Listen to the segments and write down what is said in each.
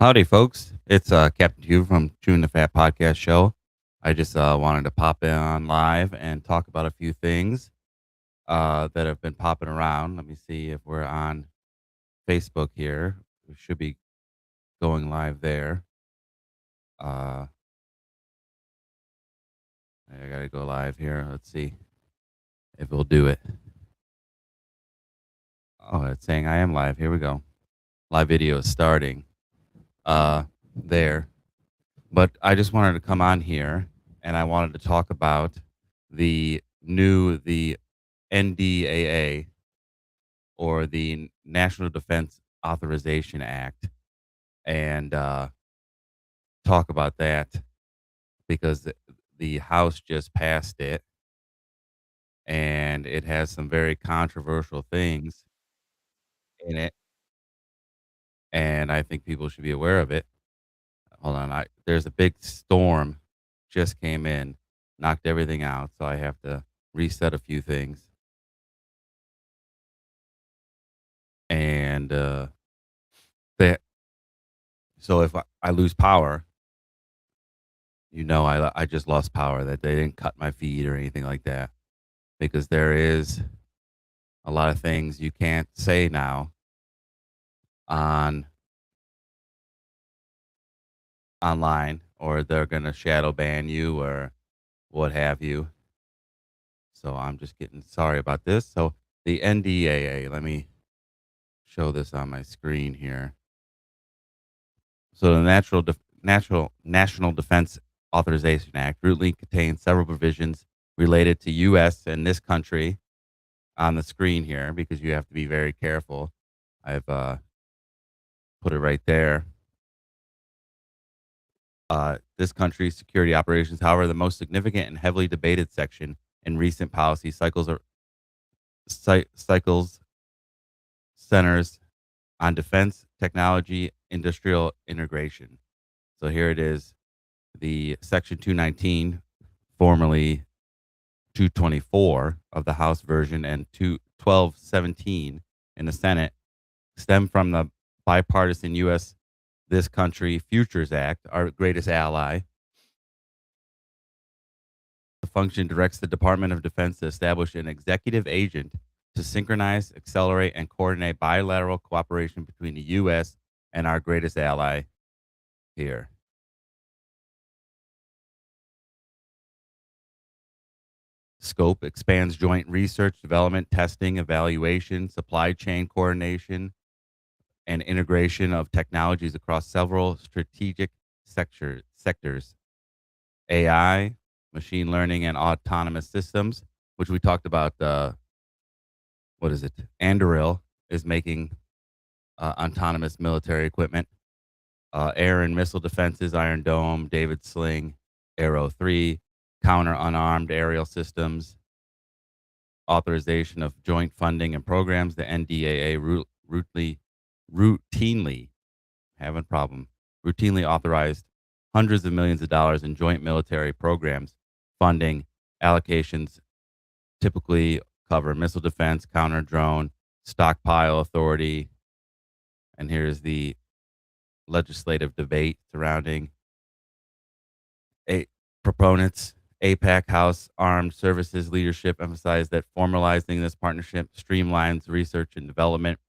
Howdy, folks. It's Captain Hugh from Chewing the Fat Podcast Show. I just wanted to pop in on live and talk about a few things that have been popping around. Let me see if we're on Facebook here. We should be going live there. Uh, I got to go live here. Let's see if we'll do it. Oh, it's saying I am live. Here we go. Live video is starting uh, there. But I just wanted to come on here and I wanted to talk about the NDAA, or the National Defense Authorization Act, and talk about that because the House just passed it and it has some very controversial things in it, and I think people should be aware of it. Hold on, there's a big storm just came in, knocked everything out, so I have to reset a few things. And that so if I lose power, I just lost power. That they didn't cut my feed or anything like that, because there is a lot of things you can't say now on online, or they're gonna shadow ban you or what have you. So I'm just getting sorry about this. So the NDAA, let me show this on my screen here. So the National Defense Authorization Act rootly contains several provisions related to U.S. and this country on the screen here, because you have to be very careful. I've put it right there. This country's security operations, however, the most significant and heavily debated section in recent policy cycles centers on defense technology industrial integration. So here it is, the Section 219, formerly 224 of the House version, and 1217 in the Senate, stem from the bipartisan U.S. This Country Futures Act, our greatest ally. The function directs the Department of Defense to establish an executive agent to synchronize, accelerate, and coordinate bilateral cooperation between the U.S. and our greatest ally here. Scope expands joint research, development, testing, evaluation, supply chain coordination, and integration of technologies across several strategic sectors: AI, machine learning, and autonomous systems, which we talked about. What is it? Anduril is making autonomous military equipment. Air and missile defenses: Iron Dome, David Sling, Arrow 3, counter unarmed aerial systems. Authorization of joint funding and programs. The NDAA routinely having a problem routinely authorized hundreds of millions of dollars in joint military programs. Funding allocations typically cover missile defense, counter drone, stockpile authority. And here's the legislative debate surrounding proponents. APAC House Armed Services leadership emphasized that formalizing this partnership streamlines research and development,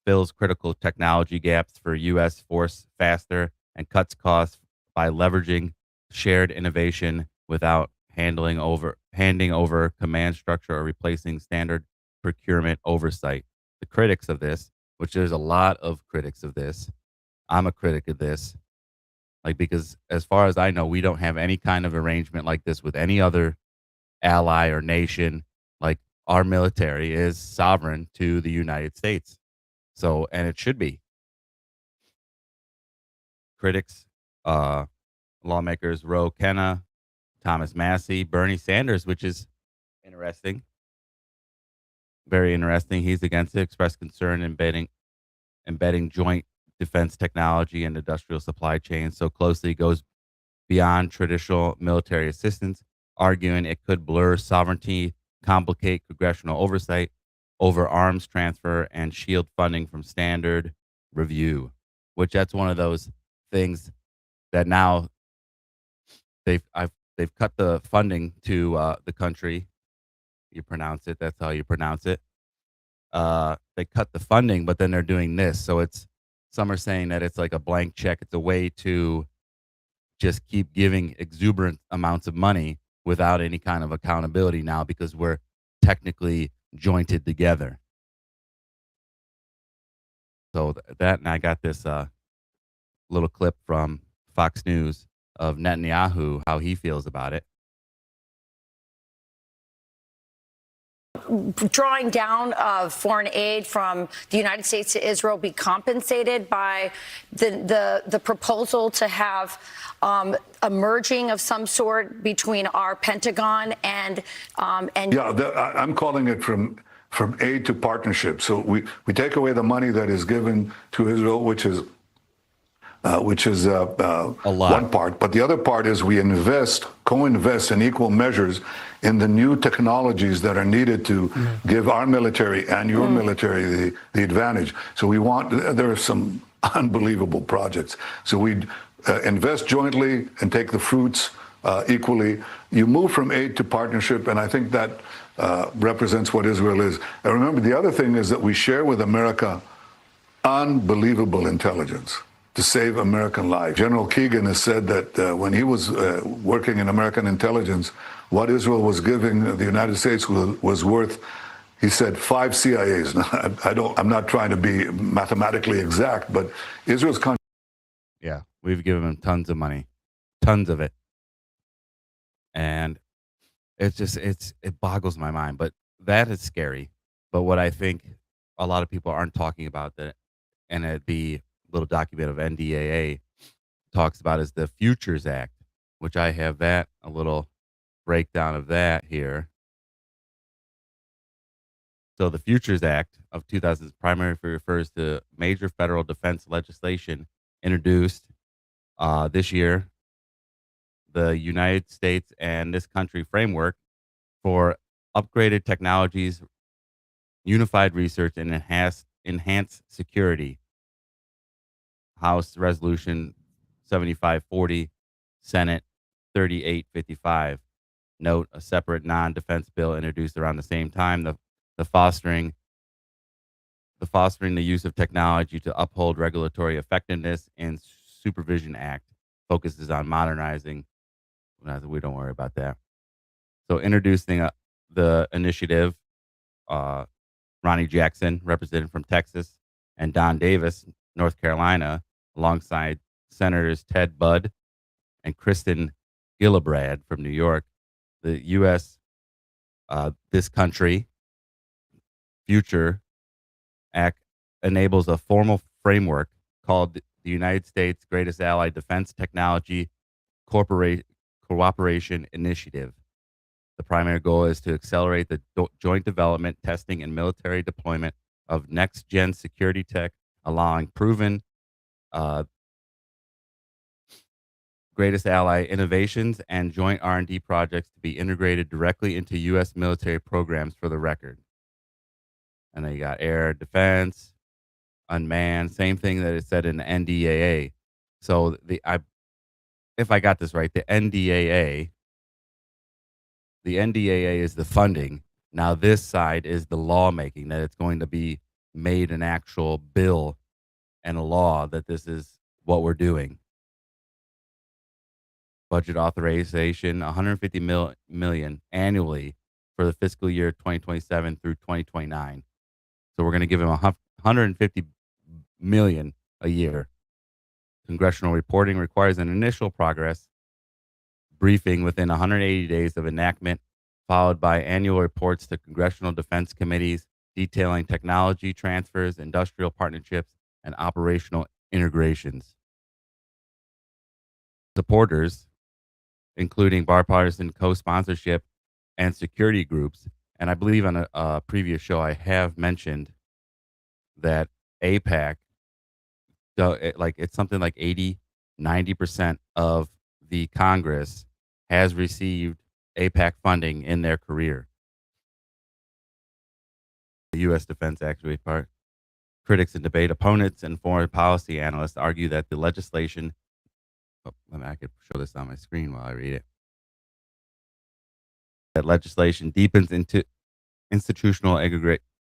fills critical technology gaps for U.S. force faster, and cuts costs by leveraging shared innovation without handing over command structure or replacing standard procurement oversight. The critics of this, which there's a lot of critics of this, I'm a critic of this, because as far as I know, we don't have any kind of arrangement like this with any other ally or nation. Like, our military is sovereign to the United States. So, and it should be. Critics, lawmakers Ro Khanna, Thomas Massey, Bernie Sanders, which is interesting, very interesting. He's against it, expressed concern embedding joint defense technology and industrial supply chains so closely it goes beyond traditional military assistance, arguing it could blur sovereignty, complicate congressional oversight over arms transfer, and shield funding from standard review. which that's one of those things that now they've cut the funding to the country. You pronounce it. That's how you pronounce it. They cut the funding, but then they're doing this. So it's some are saying that it's like a blank check. It's a way to just keep giving exuberant amounts of money without any kind of accountability now because we're technically jointed together. So that, and I got this little clip from Fox News of Netanyahu, how he feels about it. Drawing down of foreign aid from the United States to Israel be compensated by the proposal to have a merging of some sort between our Pentagon and yeah, I'm calling it from aid to partnership. So we take away the money that is given to Israel, which is a lot. One part, but the other part is we co-invest in equal measures in the new technologies that are needed to give our military and your military the advantage. So there are some unbelievable projects. So we invest jointly and take the fruits equally. You move from aid to partnership, and I think that represents what Israel is. And remember, the other thing is that we share with America unbelievable intelligence to save American lives. General Keegan has said that when he was working in American intelligence, what Israel was giving the United States was worth, he said, 5 CIAs. Now, I'm not trying to be mathematically exact, but Israel's country. Yeah, we've given them tons of money, tons of it. And it's just, it boggles my mind, but that is scary. But what I think a lot of people aren't talking about that, and the little document of NDAA talks about is the Futures Act, which I have a little breakdown of that here. So the Futures Act of 2000 primarily refers to major federal defense legislation introduced this year, the United States and this country framework for upgraded technologies, unified research, and enhanced security. House Resolution 7540, Senate 3855. Note, a separate non-defense bill introduced around the same time, the fostering the use of technology to uphold regulatory effectiveness and Supervision Act focuses on modernizing. We don't worry about that. So introducing the initiative, Ronnie Jackson, representative from Texas, and Don Davis, North Carolina, alongside Senators Ted Budd and Kristen Gillibrand from New York. The U.S., this country, Future Act enables a formal framework called the United States Greatest Ally Defense Technology Cooperation Initiative. The primary goal is to accelerate the joint development, testing, and military deployment of next-gen security tech, allowing proven greatest ally innovations and joint R&D projects to be integrated directly into U.S. military programs for the record. And then you got air defense, unmanned, same thing that it said in the NDAA. So if I got this right, the NDAA is the funding. Now this side is the lawmaking, that it's going to be made an actual bill and a law that this is what we're doing. Budget authorization, $150 million annually for the fiscal year 2027 through 2029. So we're going to give him $150 million a year. Congressional reporting requires an initial progress briefing within 180 days of enactment, followed by annual reports to congressional defense committees detailing technology transfers, industrial partnerships, and operational integrations. Supporters, including bipartisan co-sponsorship and security groups, and I believe on a previous show I have mentioned that APAC, it's something like 80-90% of the Congress has received APAC funding in their career. The U.S. Defense Actuary part. critics in debate, opponents, and foreign policy analysts argue that the legislation. I could show this on my screen while I read it. That legislation deepens into institutional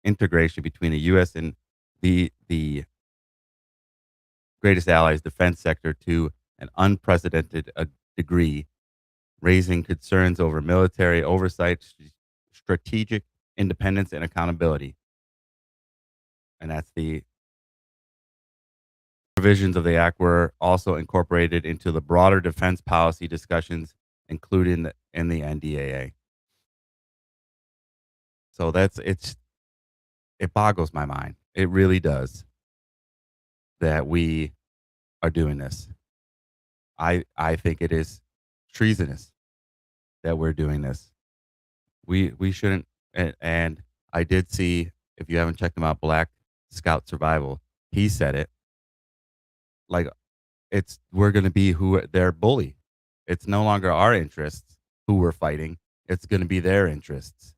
integration between the U.S. and the greatest allies' defense sector to an unprecedented degree, raising concerns over military oversight, strategic independence, and accountability. And that's the provisions of the act were also incorporated into the broader defense policy discussions, including in the NDAA. So it boggles my mind. It really does that we are doing this. I think it is treasonous that we're doing this. We shouldn't. And I did see, if you haven't checked him out, Black Scout Survival, he said it. Like, we're going to be their bully. It's no longer our interests who we're fighting. It's going to be their interests.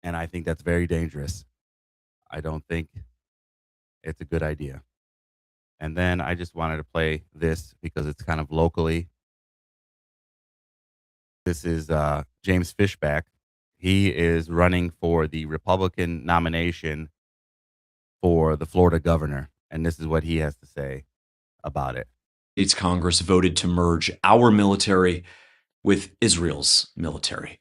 And I think that's very dangerous. I don't think it's a good idea. And then I just wanted to play this because it's kind of locally. This is James Fishback. He is running for the Republican nomination for the Florida governor. And this is what he has to say about it. States Congress voted to merge our military with Israel's military.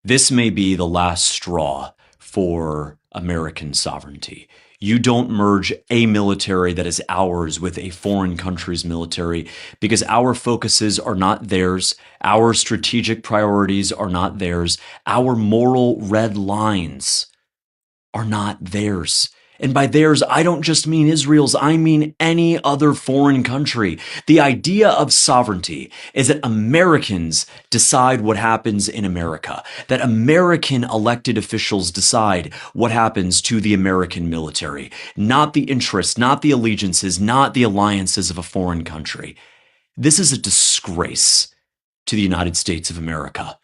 This may be the last straw for American sovereignty. You don't merge a military that is ours with a foreign country's military because our focuses are not theirs. Our strategic priorities are not theirs. Our moral red lines are not theirs. And by theirs, I don't just mean Israel's, I mean any other foreign country. The idea of sovereignty is that Americans decide what happens in America, that American elected officials decide what happens to the American military, not the interests, not the allegiances, not the alliances of a foreign country. This is a disgrace to the United States of America.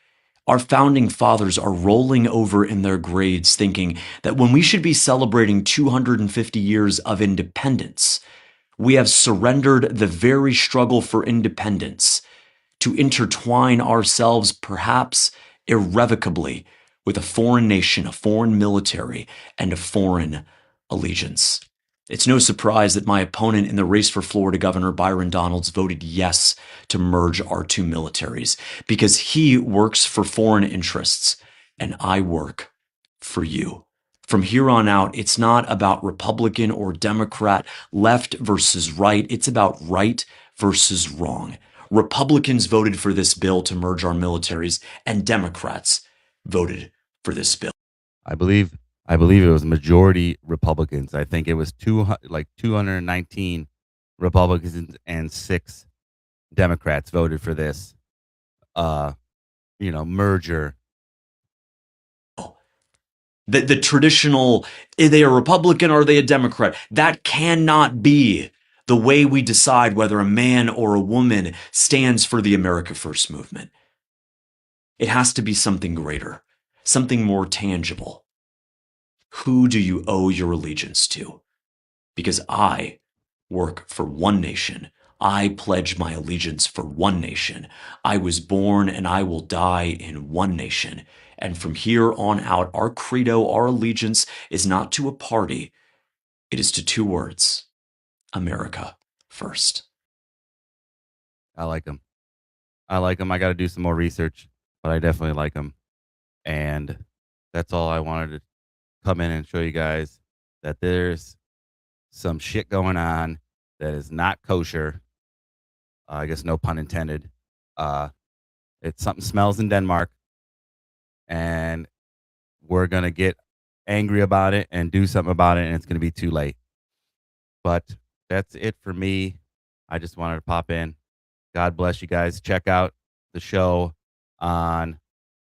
Our founding fathers are rolling over in their graves thinking that when we should be celebrating 250 years of independence, we have surrendered the very struggle for independence to intertwine ourselves perhaps irrevocably with a foreign nation, a foreign military, and a foreign allegiance. It's no surprise that my opponent in the race for Florida Governor, Byron Donalds, voted yes to merge our two militaries because he works for foreign interests and I work for you. From here on out, it's not about Republican or Democrat, left versus right. It's about right versus wrong. Republicans voted for this bill to merge our militaries and Democrats voted for this bill. I believe it was majority Republicans. I think it was 219 Republicans and 6 Democrats voted for this, merger. The traditional, are they a Republican or are they a Democrat? That cannot be the way we decide whether a man or a woman stands for the America First movement. It has to be something greater, something more tangible. Who do you owe your allegiance to? Because I work for one nation. I pledge my allegiance for one nation. I was born and I will die in one nation. And from here on out, our credo, our allegiance is not to a party. It is to 2 words: America first. I like them. I got to do some more research, but I definitely like them. And that's all I wanted to come in and show you guys, that there's some shit going on that is not kosher. I guess no pun intended. It's something smells in Denmark, and we're going to get angry about it and do something about it, and it's going to be too late. But that's it for me. I just wanted to pop in. God bless you guys. Check out the show on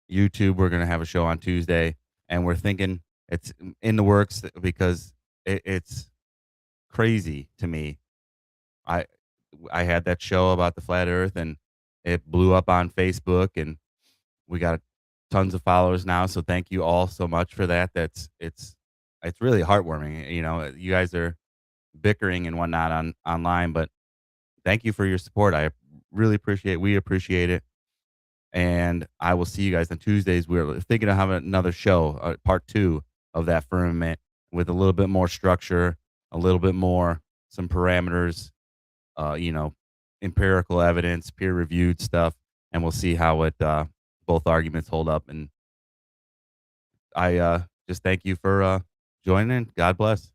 YouTube. We're going to have a show on Tuesday, and we're thinking it's in the works because it's crazy to me. I had that show about the flat earth and it blew up on Facebook and we got tons of followers now. So thank you all so much for that. It's it's really heartwarming. You know, you guys are bickering and whatnot online, but thank you for your support. I really appreciate. We appreciate it, and I will see you guys on Tuesdays. We're thinking of having another show, part two of that firmament, with a little bit more structure, a little bit more some parameters, you know, empirical evidence, peer reviewed stuff, and we'll see how it both arguments hold up. And I just thank you for joining. God bless.